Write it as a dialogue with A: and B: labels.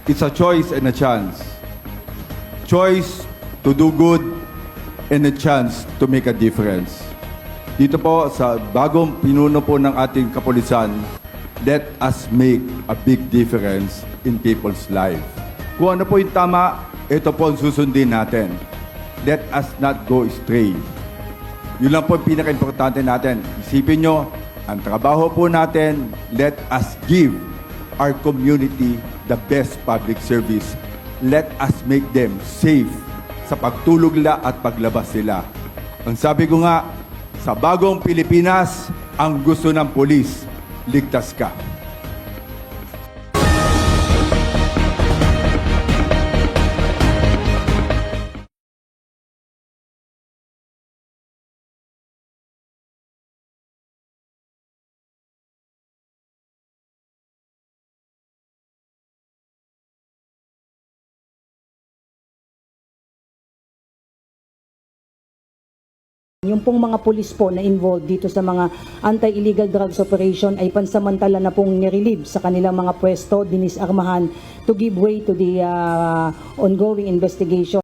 A: It's a choice and a chance. Choice to do good and a chance to make a difference. Dito po sa bagong pinuno po ng ating kapulisan, let us make a big difference in people's life. Kung ano po yung tama, ito po ang susundin natin. Let us not go astray. Yun lang po yung pinaka-importante natin. Isipin nyo, ang trabaho po natin, let us give our community the best public service. Let us make them safe sa pagtulog nila at paglabas nila. Ang sabi ko nga, sa bagong Pilipinas, ang gusto ng pulis, ligtas ka.
B: Yung pong mga pulis po na involved dito sa mga anti-illegal drugs operation ay pansamantala na pong nirelieve sa kanilang mga pwesto, dinisarmahan to give way to the ongoing investigation.